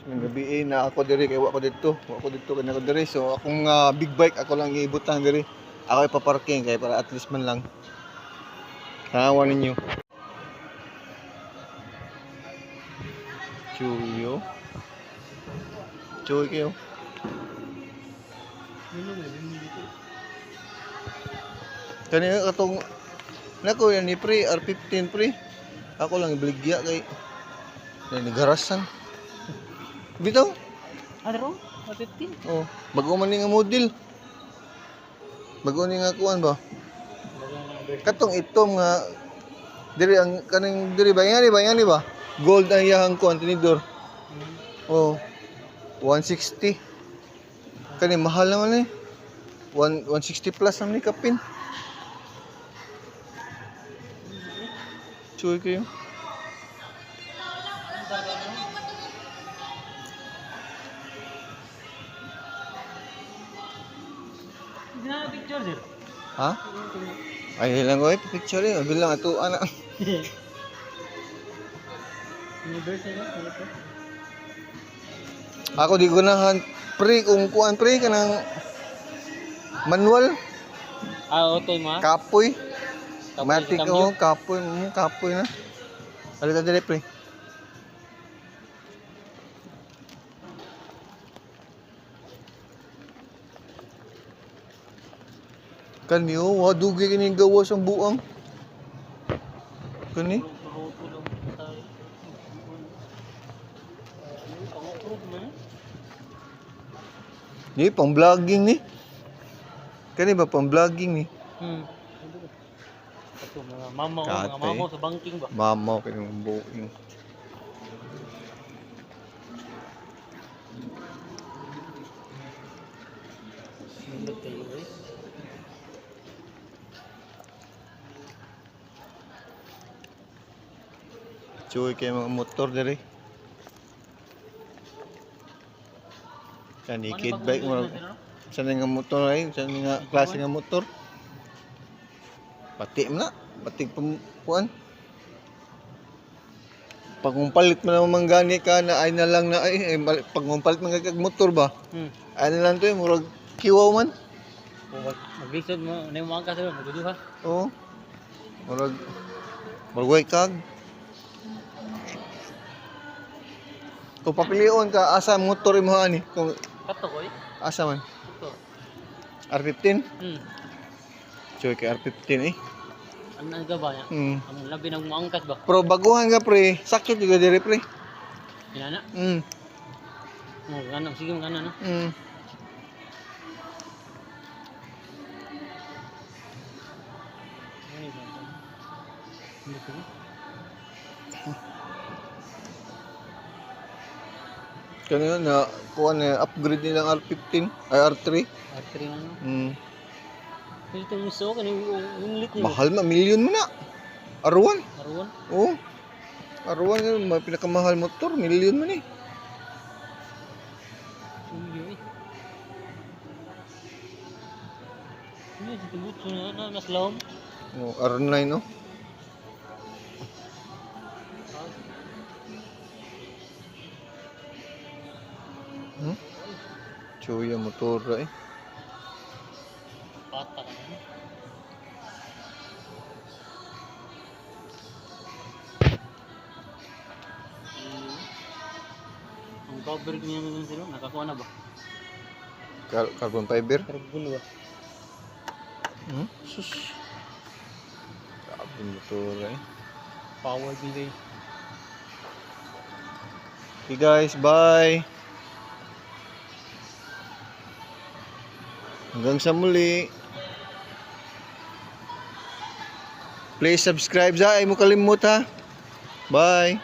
Gabi na ako diri kay wa ko dito kana ko diri. So akong big bike ako lang iibutang diri. Ako ipaparking kay para at least man lang. Tanawan ninyo. Chuyo. Chuyo kayo. Kanina katong nako yan ni pre R15 pre. Ako lang ibaligya kay nagarasan. Bitaw? Ano? R15? Oh, bago man ni nga model. Bago ni nga kuan ba? Katong itom nga diri ang kaning diri ba ingani ba? Gold ang iyang kuan tinidor. Oh. 160. Kani mahal naman eh. 160 plus naman ni kapin. Chuy kayo. Gina picture dir. Ha? Ay lang ko picture eh. Bilang ato ana. Ako di gunahan pre kung kuan pre kanang manual Auto mo. kapoy. Kapoy Matic sa ko kapoy na. Alita dire pre. Kanyo, wa dugi kini gawas ang buang. Kani? Ni pang vlogging ni. Kani ba pang vlogging ni? Ito mga mamaw sa banking ba? Mamaw kani ang buing. Cuy kay mga motor diri. Kani kid bike mo. Saan nga motor ay? Saan nga klase nga motor? Pati na. Pati puan. Pag umpalit mo naman gani ka na ay na lang na ay. Pag umpalit mo kag motor ba? Ay na lang to eh. Murag kiwaw man. Maglisod mo. Ano yung mga kasal mo? Magduduha? Oo. Murag kag. Kung papilion ka, asa motor mo ani? Kung Kato ko eh. asa man? Ito. R15? Choy kay R15 eh. Ano ka ba niya? Ang labi ng maangkas ba? Pero baguhan ka pre, sakit juga diri pre. Inana? Ganang, sige mga na. Kanina na kuha na upgrade nilang R15 ay R3. R3 na no? Ito yung iso, yung lit niyo. Mahal ma, milyon mo na. R1. Aruan? Oo. R1 yun, may pinakamahal motor, milyon mo ni. Suyo eh. Ano, situbutso na, mas lawom. Oh, R9 no. Chuya motor eh. Patak. Ang cover niya naman sila, nakakuha na ba? Carbon fiber. Carbon ba? Sus. Carbon motor eh. Power delay. Okay guys, bye. Hanggang sa muli. Please subscribe sa ay mo kalimut ha. Bye.